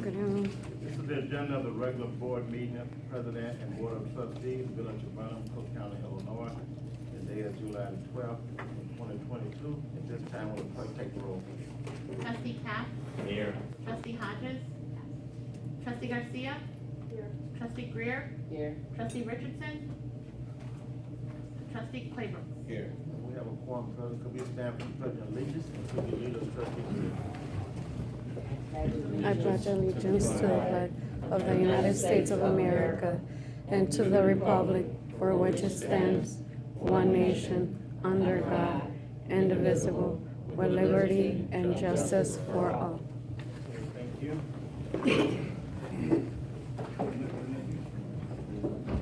afternoon. This is the agenda of the regular board meeting of the President and Board of Trustees, Village of Burnham, Cook County, Illinois. The day is July the 12th, 2022. At this time, will the clerk take the roll? Trustee Cap? Here. Trustee Hodges? Trustee Garcia? Here. Trustee Greer? Here. Trustee Richardson? Trustee Claybrook? Here. We have a quorum present. Could we stand for the pledge of allegiance? And could you lead us, trustee? I pledge allegiance to the flag of the United States of America and to the republic for which it stands, one nation, under God, indivisible, with liberty and justice for all. Thank you.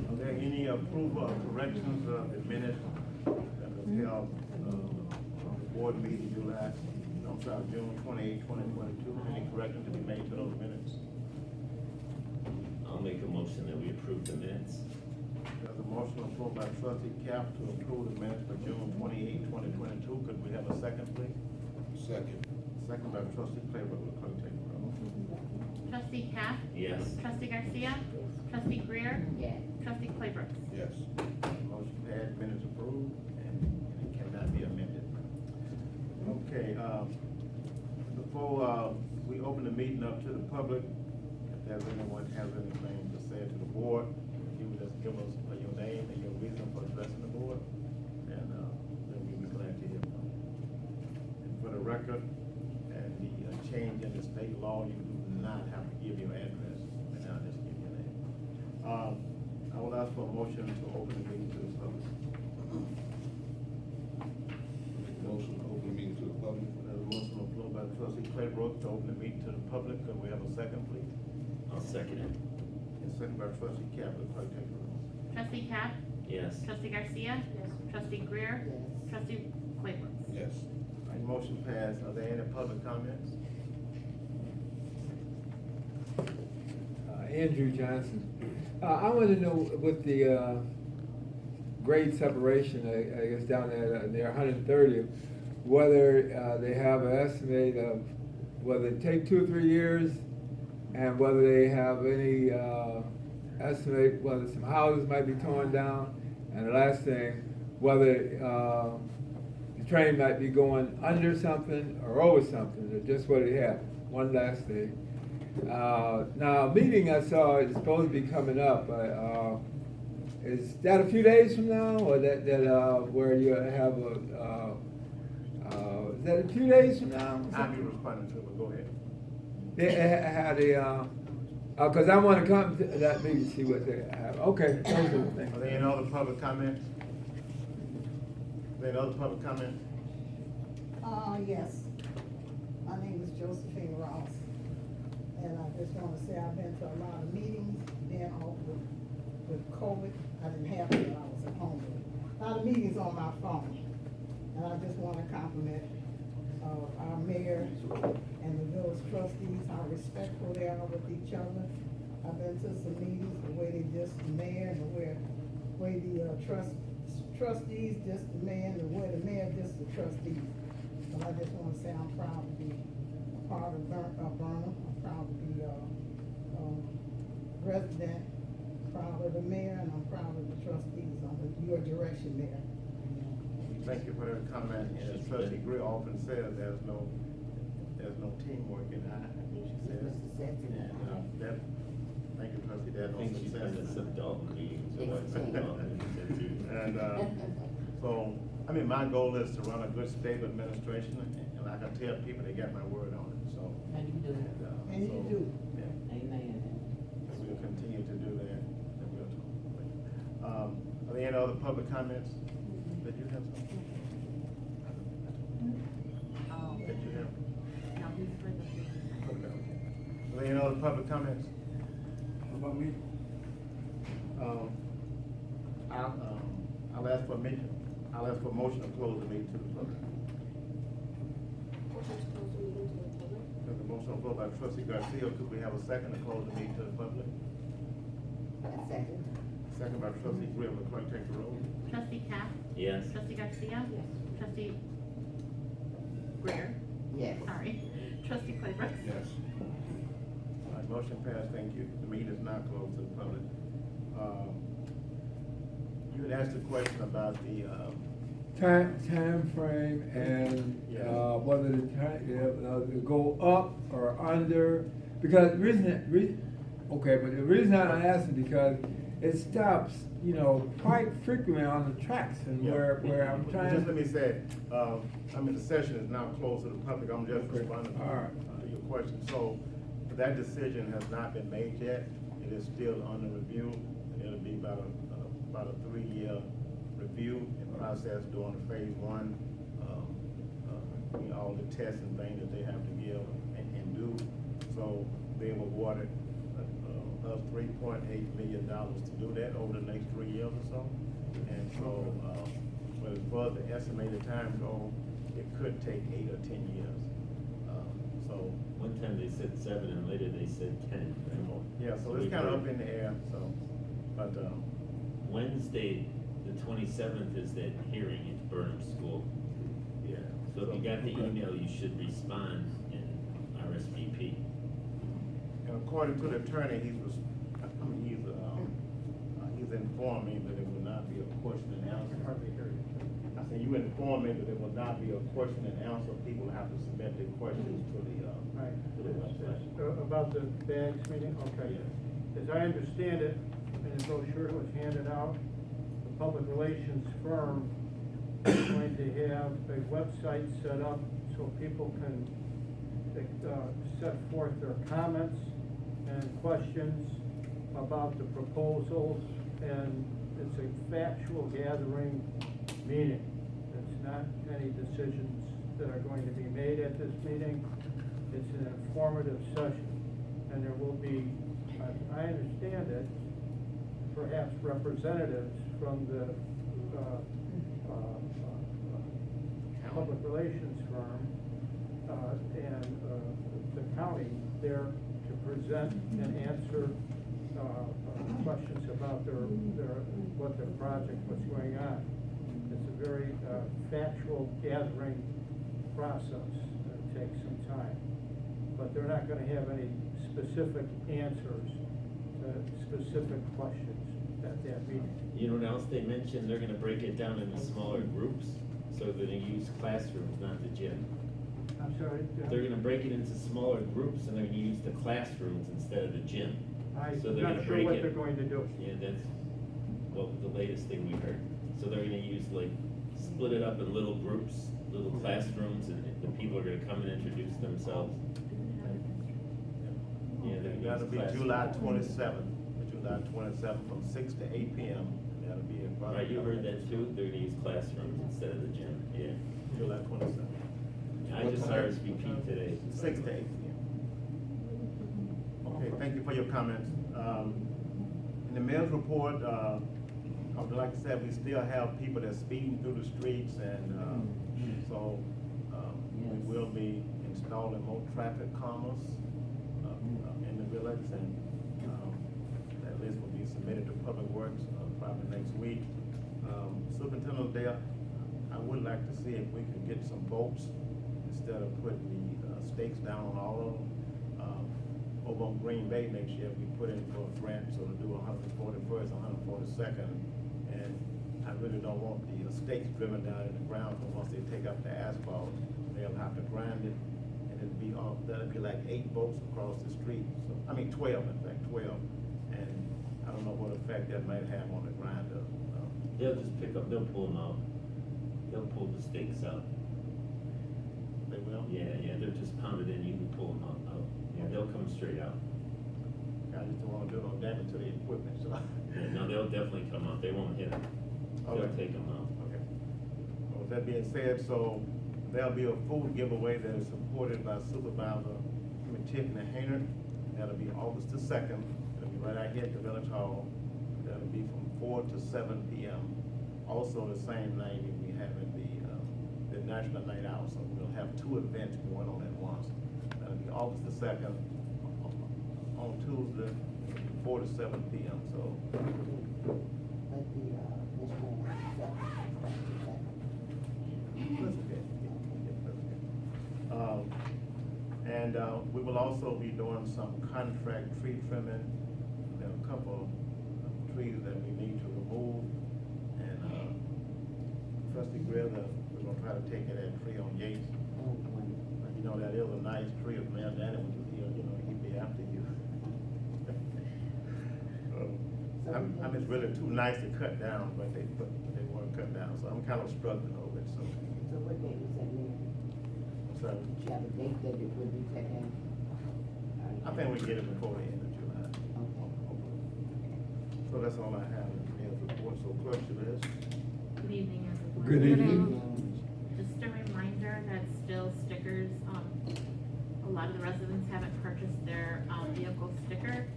Are there any approval or corrections of the minutes that was held, board meeting June 28, 2022? Any corrections to be made to those minutes? I'll make a motion that we approve the minutes. There's a motion on the floor by trustee Cap to approve the minutes for June 28, 2022. Could we have a second, please? Second. Second by trustee Claybrook. Will the clerk take the roll? Trustee Cap? Yes. Trustee Garcia? Trustee Greer? Yes. Trustee Claybrook? Yes. Motion passed, minutes approved, and it cannot be amended. Okay, before we open the meeting up to the public, if there's anyone has anything to say to the board, you would just give us your name and your reason for addressing the board, and then we'll be glad to hear from you. And for the record, and the change in the state law, you do not have to give your address, and I'll just give your name. I will ask for a motion to open the meeting to the public. Motion to open the meeting to the public. There's a motion on the floor by trustee Claybrook to open the meeting to the public. Could we have a second, please? I'll second it. And second by trustee Cap. Will the clerk take the roll? Trustee Cap? Yes. Trustee Garcia? Yes. Trustee Greer? Yes. Trustee Claybrook? Yes. All right, motion passed. Are there any public comments? Andrew Johnson. I want to know with the grade separation, I guess down there near 130th, whether they have an estimate of whether it take 2 or 3 years, and whether they have any estimate whether some houses might be torn down, and the last thing, whether the train might be going under something or over something, or just what it happened. One last thing. Now, a meeting I saw is supposed to be coming up. Is that a few days from now, or that where you have a? Is that a few days from now? I'll be responding to it, but go ahead. How the? Because I want to come to that meeting to see what they have. Okay, those are the things. Are there any other public comments? Are there any other public comments? Yes. My name is Josephine Ross. And I just want to say I've been to a lot of meetings, being off with COVID. I didn't have it when I was at home. A lot of meetings on my phone. And I just want to compliment our mayor and the village trustees, how respectful they are with each other. I've been to some meetings, the way they just the mayor and the way the trustees just the mayor and the way the mayor just the trustees. So I just want to say I'm proud to be a part of Burnham. I'm proud to be a resident, proud of the mayor, and I'm proud of the trustees under your direction, Mayor. Thank you for that comment. And as trustee Greer often says, there's no teamwork in that. She says. And that, thank you, trustee. I That's think she's been at some Dalton meetings. or some Dalton meetings too. And so, I mean, my goal is to run a good, stable administration, and like I tell people, they got my word on it, so. And you do. And you do. Yeah, Amen. we'll continue to do that, and we'll talk. Are there any other public comments that you have? That you have? No, he's for the. Okay, okay. Are there any other public comments? What about me? I'll ask for a mention. I'll ask for a motion to close the meeting to the public. There's a motion on the floor by trustee Garcia. Could we have a second to close the meeting to the public? Second. Second by trustee Greer. Will the clerk take the roll? Trustee Cap? Yes. Trustee Garcia? Yes. Trustee Greer? Yes. Sorry. Trustee Claybrook? Yes. All right, Motion passed, thank you. The meeting is now closed to the public. You had asked a question about the, Time frame and, Yes. whether the time, go up or under, because the okay, but the reason I asked is because it stops, quite frequently on the tracks and Yeah. where I'm trying. Just let me say, the session is now closed to the public, I'm just Okay. responding All right. to your question. So, that decision has not been made yet, it is still under review, and it'll be about a 3-year review and process during the phase 1, all the tests and things that they have to give and do. So, they've awarded us $3.8 million to do that over the next 3 years or so. And so, but as far as the estimated time goes, it could take 8 or 10 years. So, One time they said 7 and later they said 10. yeah, so it's kind of up in the air, so, but, Wednesday, the 27th is that hearing at Burnham School. yeah. So if you got the email, you should respond in RSVP. And according to the attorney, he's informed me that it will not be a question and answer. I said, you informed me that it will not be a question and answer, people have to submit their questions to the website. About the bags meeting, okay. As I understand it, and the brochure was handed out, the public relations firm is going to have a website set up so people can set forth their comments and questions about the proposals, and it's a factual gathering meeting. It's not any decisions that are going to be made at this meeting. It's an informative session, and there will be, I understand it, perhaps representatives from the public relations firm and the county there to present and answer questions about what their project, what's going on. It's a very factual gathering process. It takes some time. But they're not gonna have any specific answers to specific questions at that meeting. You know what else they mentioned? They're gonna break it down into smaller groups, so they're gonna use classrooms, not the gym. I'm sorry? They're gonna break it into smaller groups and they're gonna use the classrooms instead of the gym. I'm So they're not gonna sure break what it. they're going to do. Yeah, that's the latest thing we heard. So they're gonna use split it up in little groups, little classrooms, and the people are gonna come and introduce themselves. Yeah, they're gonna That'll use be classrooms. July 27th from 6 to 8 p.m. That'll be in front of. Right, you heard that too? They're gonna use classrooms instead of the gym, yeah. July 27th, I just RSVP today. 6 to 8 p.m. Okay, thank you for your comments. In the mayor's report, I would like to say we still have people that's speeding through the streets, and so we will be installing more traffic calmers in the village, and that list will be submitted to Public Works probably next week. Superintendent Dale, I would like to see if we could get some bolts instead of putting the stakes down on all of them. Over on Green Bay next year, we put in for a grant, so to do 141st, 142nd, and I really don't want the stakes driven down in the ground, but once they take up the asphalt, they'll have to grind it, and that'll be like 8 bolts across the street, so, 12, in fact, 12, and I don't know what effect that might have on the grinder. They'll just they'll pull them out. They'll pull the stakes out. They will? Yeah, they're just pounded in, you can pull them out. Yeah, they'll come straight out. I just don't want to do no damage to the equipment, so. Yeah, no, they'll definitely come out, they won't hit them. They'll Okay. take them out. Okay. Well, with that being said, so there'll be a food giveaway that is supported by Supervisor Tiffany Hayner. That'll be August the 2nd. It'll be right out here at the Village Hall. That'll be from 4 to 7 p.m. Also the same night we'll be having the National Night Out, so we'll have 2 events going on at once. That'll be August the 2nd on Tuesday, 4 to 7 p.m. So But the, this one, that's okay. That's okay. And And we will also be doing some contract tree trimming. There are a couple of trees that we need to remove. And Trustee Grizza, we're gonna try to take that tree on Yates. Oh, wonderful. You know, that is a nice tree. If Mayor Danny was here, you know, he'd be after you. I mean, it's really too nice to cut down, but they weren't cut down, so I'm kind of struggling over it, so. So what date was that, Mayor? So Do you have a date that it would be cut down? I think we get it before the end of July. Okay. So that's all I have in the report, so clerk to this. Good evening, everyone. Good evening. Just a reminder that still stickers, a lot of the residents haven't purchased their, vehicle sticker.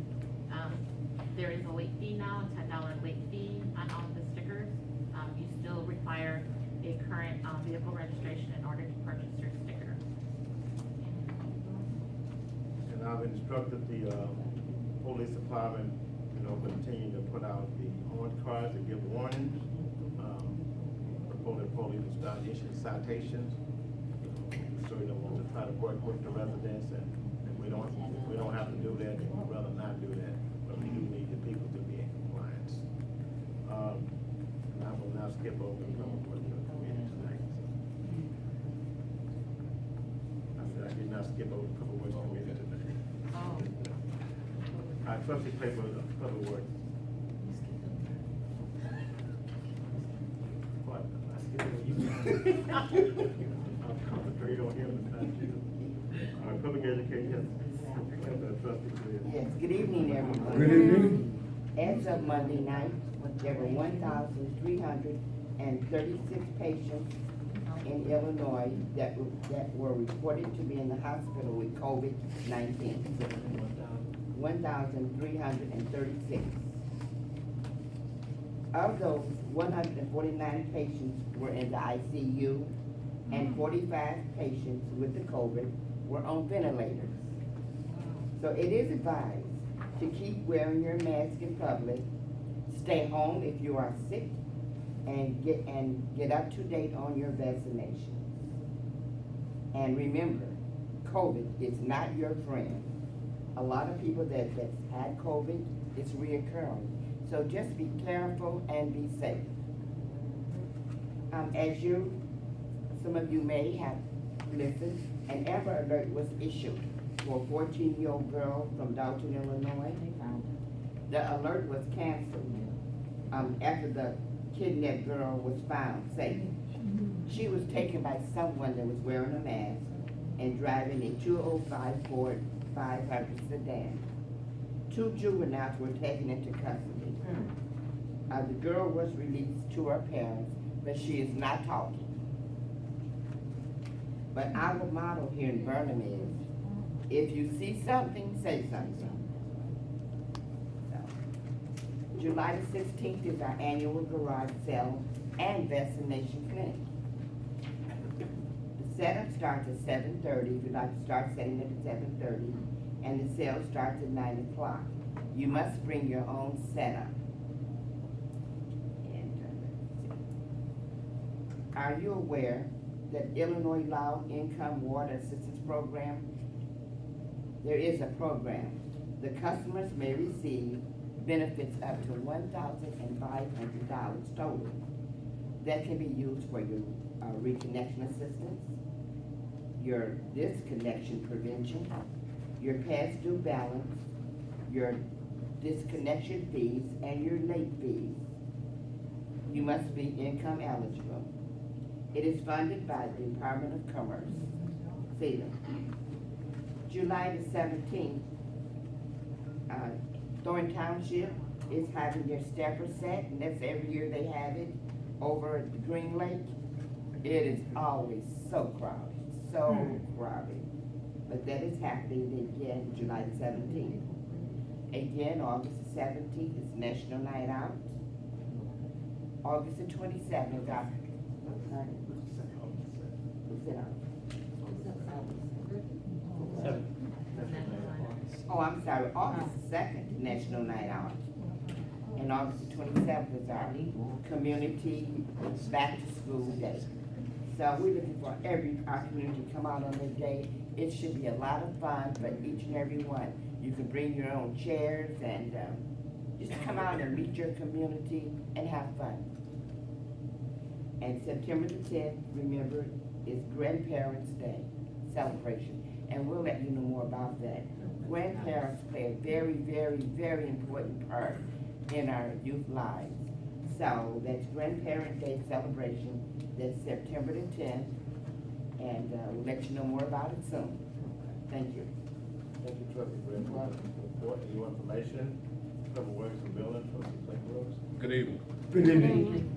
There is a late fee now, a $10 late fee on all of the stickers. You still require a current, vehicle registration in order to purchase your sticker. And I've instructed the, police department, you know, continue to put out the orange cards to give warnings. Before the police will start issuing citations. So you don't want to try to work with the residents, and if we don't have to do that, then we'd rather not do that. But we do need the people to be in compliance. And I will now skip over the public works committee tonight. I said I did not skip over the public works committee tonight. All right, trustee Claybrook, public works. What? I skipped over you. I'll concentrate on him and not you. All right, public education. Trustee Grizza. Yes, good evening, everyone. Good evening. As of Monday night, there were 1,336 patients in Illinois that were reported to be in the hospital with COVID-19. 1,336. Of those, 149 patients were in the ICU, and 45 patients with the COVID were on ventilators. So it is advised to keep wearing your mask in public, stay home if you are sick, and get up to date on your vaccinations. And remember, COVID is not your friend. A lot of people that's had COVID, it's reoccurring. So just be careful and be safe. Some of you may have listened, an Amber Alert was issued for a 14-year-old girl from Dalton, Illinois. The alert was canceled after the kidnapped girl was found safe. She was taken by someone that was wearing a mask and driving a 205 Ford 500 sedan. 2 juveniles were taken into custody. The girl was released to her parents, but she is not talking. But our motto here in Burnham is, if you see something, say something. So, July the 16th is our annual garage sale and vaccination clinic. The setup starts at 7:30, if you'd like to start setting it at 7:30, and the sale starts at 9 o'clock. You must bring your own setup. And are you aware that Illinois Low Income Water Assistance Program? There is a program. The customers may receive benefits up to $1,500 total that can be used for your reconnection assistance, your disconnection prevention, your past due balance, your disconnection fees, and your late fees. You must be income eligible. It is funded by the Department of Commerce. CEDA. July the 17th, Thornton Township is having their stepper set, and that's every year they have it over at the Green Lake. It is always so crowded. But that is happening again July the 17th. Again, August the 17th is National Night Out. August the 27th is our, oh, I'm sorry, August the 2nd, National Night Out. And August the 27th is our community back to school day. So we're looking for our community to come out on this day. It should be a lot of fun for each and every one. You can bring your own chairs and just come out and meet your community and have fun. And September the 10th, remember, is Grandparents' Day celebration. And we'll let you know more about that. Grandparents play a very, very, very important part in our youth lives. So that's Grandparent Day celebration. That's September the 10th. And we'll let you know more about it soon. Thank you. Thank you, Trustee Green, for the report and your information. Public Works and Building, Trustee Claybrook. Good evening. Good evening.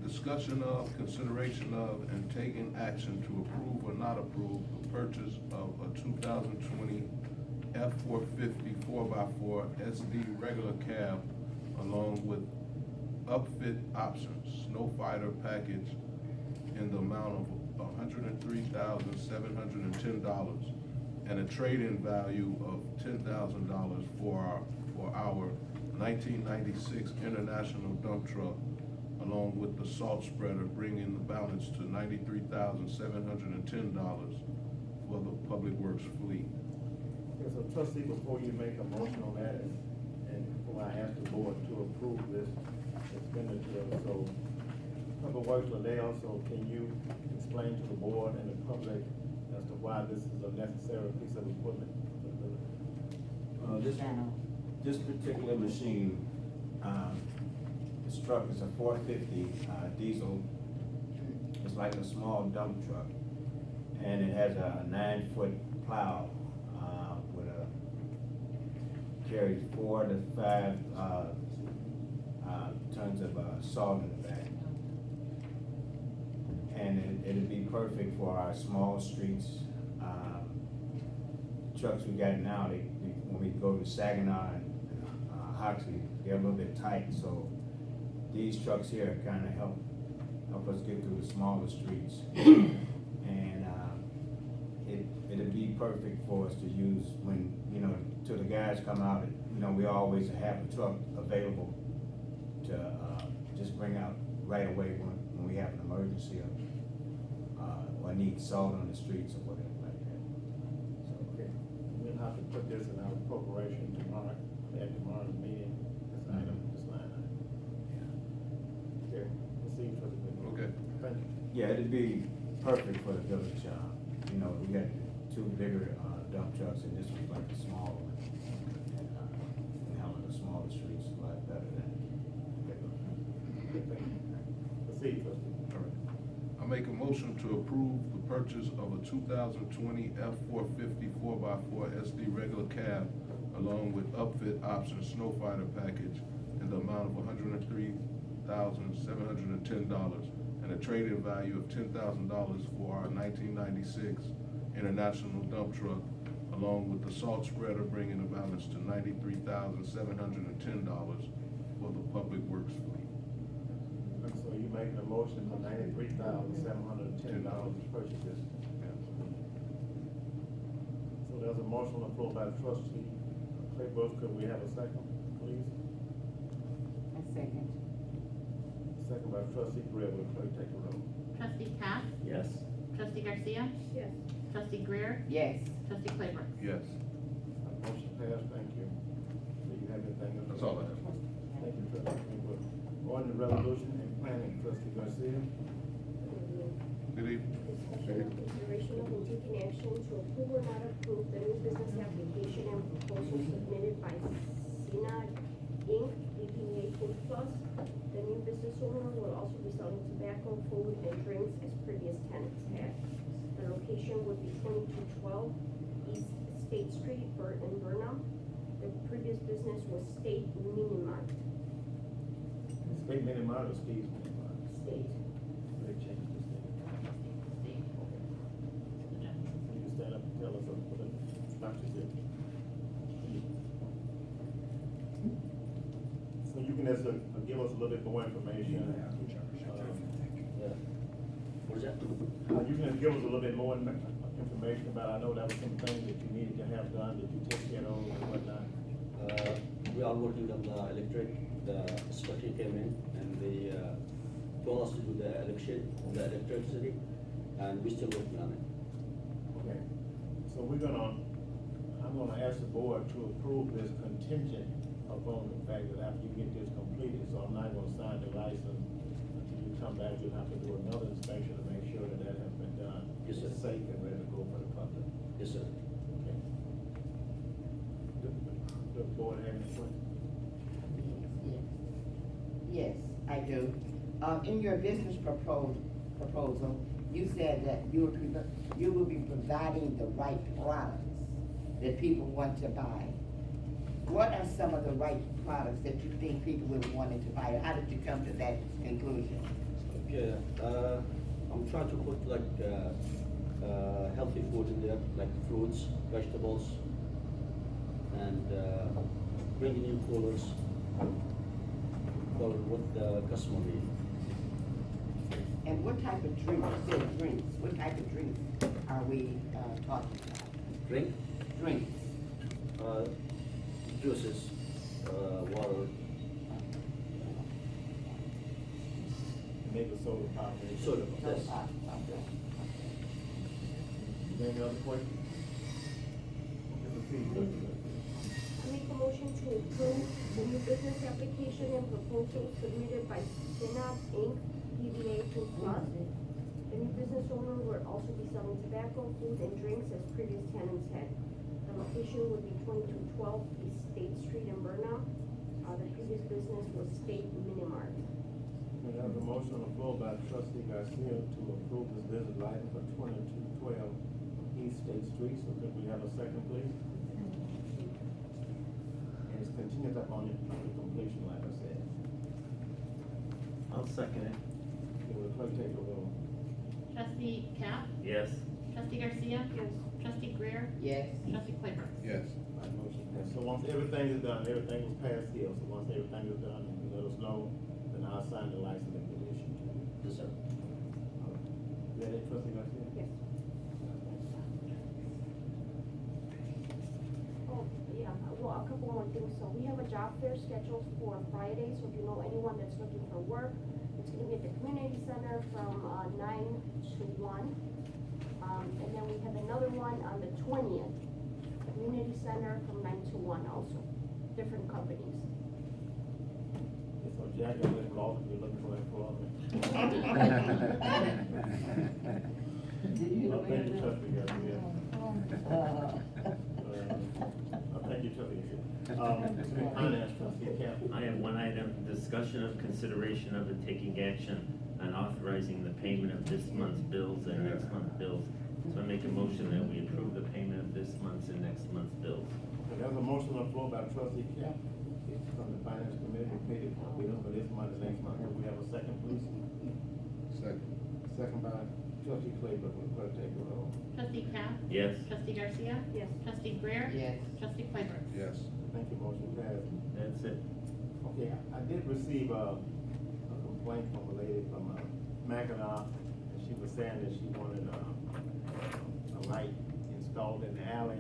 Discussion of, consideration of, and taking action to approve or not approve the purchase of a 2020 F-450 4x4 SD regular cab along with upfit options, snow fighter package in the amount of $103,710 and a trade-in value of $10,000 for our 1996 International dump truck, along with the salt spreader, bringing the balance to $93,710 for the Public Works fleet. Okay, so trustee, before you make a motion on that, and before I ask the board to approve this expenditure, so Public Works, Lene, also, can you explain to the board and the public as to why this is a necessary piece of equipment? This particular machine, this truck is a 450 diesel. It's like a small dump truck, and it has a 9-foot plow with carries 4 to 5 tons of salt in the back, and it'd be perfect for our small streets. Trucks we got now, when we go to Saginaw and Hoxley, they're a little bit tight, so these trucks here kind of help us get through the smaller streets. And it'd be perfect for us to use when, till the guys come out, we always have a truck available to just bring out right away when we have an emergency or need salt on the streets or whatever like that. So, Okay, we'll have to put this in our appropriation tomorrow, at tomorrow's meeting, this item, this line item. Okay, proceed, trustee Claybrook. Okay. Thank you. yeah, it'd be perfect for the village. We got 2 bigger dump trucks, and this was like a small one. And handling the smaller streets a lot better than bigger. Okay, thank you. Proceed, trustee. All right. I make a motion to approve the purchase of a 2020 F-450 4x4 SD regular cab along with upfit options snow fighter package in the amount of $103,710 and a trade-in value of $10,000 for our 1996 International dump truck, along with the salt spreader, bringing the balance to $93,710 for the Public Works fleet. So you making a motion for $93,710 to purchase this? So there's a motion on the floor by trustee Claybrook. Could we have a second, please? A second. Second by trustee Greer. Will clerk take the roll? Trustee Cap? Yes. Trustee Garcia? Yes. Trustee Greer? Yes. Trustee Claybrook? Yes. Motion passed, thank you. Do you have anything else? That's all I have. Thank you, trustee Claybrook. On the resolution and planning, trustee Garcia. Good evening. Discussion and consideration of and taking action to approve or not approve the new business application and proposal submitted by Sina Inc., DPA Food Plus. The new business owner will also be selling tobacco, food, and drinks as previous tenants had. The location would be 2212 East State Street, in Burnham. The previous business was State Mini Mart. State Mini Mart or Steve's Mini Mart? State. They changed the state. Steve. Can you stand up and tell us what the doctor said? So you can just give us a little bit more information. You can give us a little bit more information about, I know that was some things that you needed to have done, that you took care of and whatnot. We are working on the electric, the inspection came in and the told us to do the electricity, and we're still working on it. Okay, so I'm gonna ask the board to approve this contingent upon the fact that after you get this completed, so I'm not gonna sign the license until you come back, you'll have to do another inspection to make sure that that has been done. Yes, sir. It's safe and ready to go for the public. Yes, sir. Okay. The board have any questions? Yes, I do. In your business proposal, you said that you will be providing the right products that people want to buy. What are some of the right products that you think people will want to buy? How did you come to that conclusion? Okay, I'm trying to put like healthy food in there, like fruits, vegetables, and bring new coolers for what the customer needs. And what type of drinks, you said drinks, what type of drinks are we talking about? Drink, Drinks. juices, water, Make a soda pop. soda, yes. Any other questions? Proceed, Trustee. I make a motion to approve the new business application and proposal submitted by Synod Inc., DBA Food Plus. The new business owner will also be selling tobacco, food, and drinks as previous tenants had. The location would be 2212 East State Street in Burnham. The previous business was State Minimart. We have a motion on the floor by Trustee Garcia to approve this business license for 2212 East State Street. So could we have a second, please? And it's contingent upon the completion, like I said. I'll second it. Will the clerk take a roll? Trustee Cap? Yes. Trustee Garcia? Yes. Trustee Greer? Yes. Trustee Claybrook? Yes. My motion passed. So once everything is done, everything was passed here, so once everything is done, you let us know, then I'll sign the license and get it issued to you. Yes, sir. Is that it, Trustee Garcia? Yes. Oh, yeah, well, a couple more things. So we have a job fair scheduled for Friday, so if you know anyone that's looking for work, it's gonna be at the community center from 9 to 1. And then we have another one on the 20th, community center from 9 to 1 also, different companies. So Jack, I'm looking for, you're looking for employment. Well, thank you, Trustee Garcia. Thank you, Trustee Garcia. Finance Trustee Cap. I have one item, discussion of consideration of and taking action on authorizing the payment of this month's bills and next month's bills. So I make a motion that we approve the payment of this month's and next month's bills. There's a motion on the floor by Trustee Cap from the Finance Committee to pay the bills for this month and next month. Can we have a second, please? Second. Second by Trustee Claybrook. Will the clerk take the roll? Trustee Cap? Yes. Trustee Garcia? Yes. Trustee Greer? Yes. Trustee Claybrook? Yes. Thank you, motion passed. That's it. Okay, I did receive a complaint from a lady from Mackinac, and she was saying that she wanted a light installed in the alley.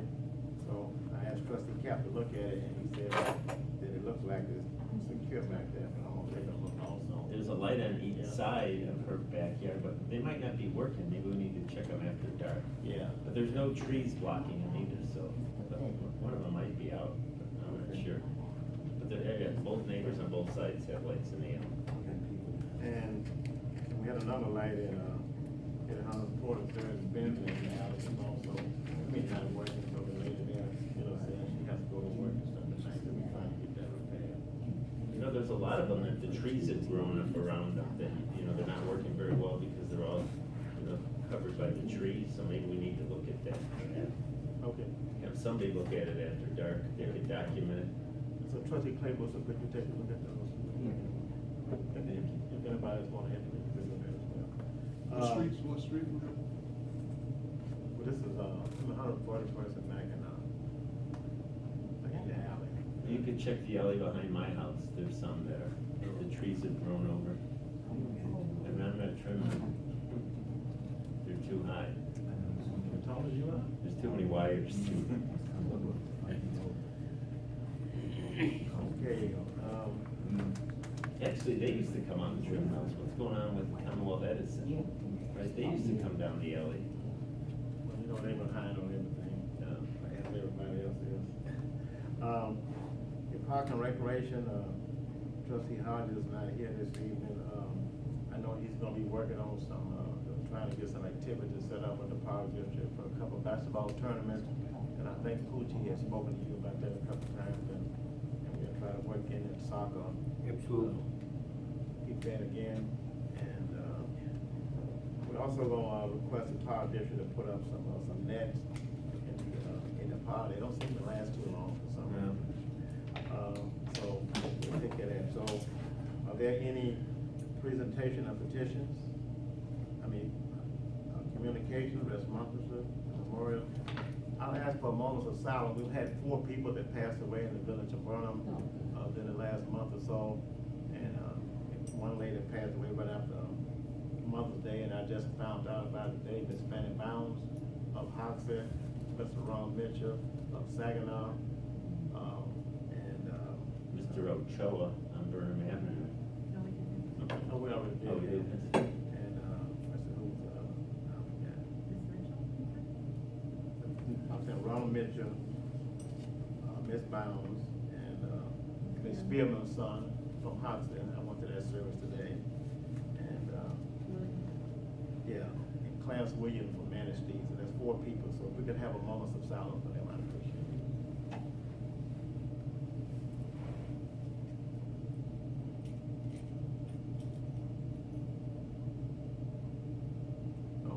So I asked Trustee Cap to look at it, and he said that it looked like it's secure back there, but I'm gonna take a look also. There's a light on each side of her backyard, but they might not be working. Maybe we need to check them after dark. Yeah. But there's no trees blocking them either, so but one of them might be out, but I'm not sure. But both neighbors on both sides have lights in the alley. And we had another light at 143rd and Benjamin in the alley also. Not working, so the lady there, saying she has to go to work and stuff tonight, so we're trying to get that repaired. There's a lot of them that the trees have grown up around them that, they're not working very well because they're all, covered by the trees, so maybe we need to look at that. Okay. Have somebody look at it after dark, they could document it. So Trustee Claybrook, so could you take a look at those? And then if anybody else wanna have to look at it as well. What street? Well, this is 141st and Mackinac. Like in the alley. You could check the alley behind my house, there's some there, the trees have grown over. And I'm not trimming them. They're too high. How tall as you are? There's too many wires. Okay, Actually, they used to come on the trim house. What's going on with Commonwealth Edison? Right, they used to come down the alley. Well, you know, they behind on everything, as everybody else is. The Park and Recreation, trustee Hodges is not here this evening. I know he's gonna be working on some, trying to get some activities set up with the Park District for a couple of basketball tournaments. And I think Poochie has spoken to you about that a couple of times, and we'll try to work in soccer. Absolutely. Keep that again, and, we're also gonna request the Park District to put up some nets in the park. They don't seem to last too long for some reason. So we'll take care of that. So are there any presentation of petitions? I mean, communication, responses, memorial? I'll ask for a moment of silence. We've had 4 people that passed away in the village of Burnham, in the last month or so. And, one lady passed away right after Mother's Day, and I just found out about it today. Miss Fanny Bounds of Hoxie, Mr. Ron Mitchell of Saginaw, and, Mr. Ochoa on Burnham Avenue. No, we didn't. oh, we already did Oh, we that. did. And, Mr. Who's, I forgot. Ms. Mitchell? I'm saying Ronald Mitchell, Miss Bounds, and, Miss Spearman's son from Hoxie. I went to that service today. And, yeah, and Clarence Williams from Manistee. So that's 4 people. So if we could have a moment of silence for them, I'd appreciate it.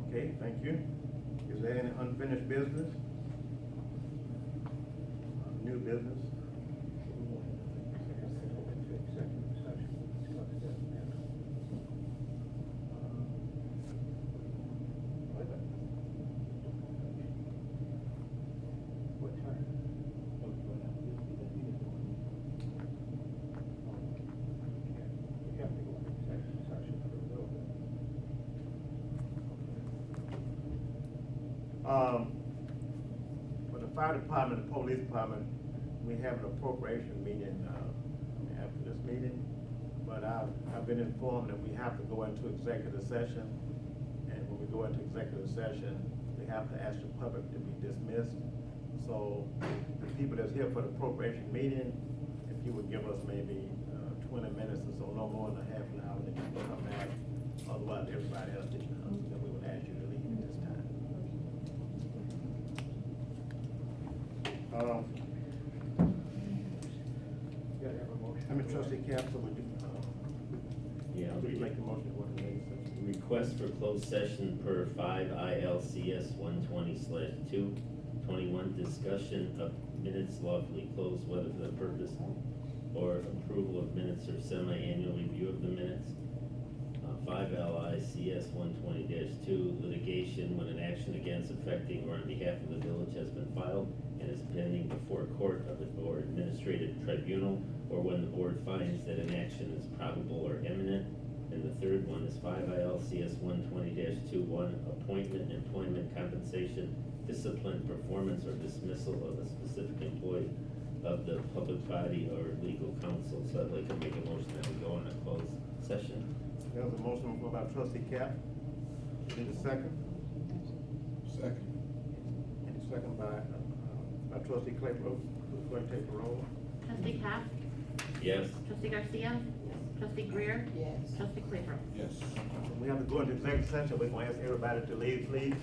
Okay, thank you. Is there any unfinished business? New business? What time? We have to go into executive session for a little bit. For the fire department, the police department, we have an appropriation meeting, after this meeting. But I've been informed that we have to go into executive session. And when we go into executive session, we have to ask the public to be dismissed. So the people that's here for the appropriation meeting, if you would give us maybe 20 minutes or so, no more than a half an hour, then you can come back. Otherwise, everybody else, then we would ask you to leave at this time. You gotta have a motion. I mean, trustee Capson, would you, Yeah. would you make the motion to go into executive session? Request for closed session per 5 ILCS 120/221, discussion of minutes lawfully closed, whether for the purpose or approval of minutes or semi-annual review of the minutes. 5 LICS 120-2, litigation when an action against, affecting, or on behalf of the village has been filed and is pending before a court of it or administrative tribunal, or when the board finds that an action is probable or imminent. And the third one is 5 ILCS 120-21, appointment, employment, compensation, discipline, performance, or dismissal of a specific employee of the public body or legal counsel. So I'd like to make a motion that we go into closed session. There's a motion by trustee Cap. Need a second? Second. And a second by trustee Claybrook. Who's going to take the roll? Trustee Cap? Yes? Trustee Garcia? Trustee Greer? Yes. Trustee Claybrook? Yes. We have to go into executive session. We're going to ask everybody to leave, please.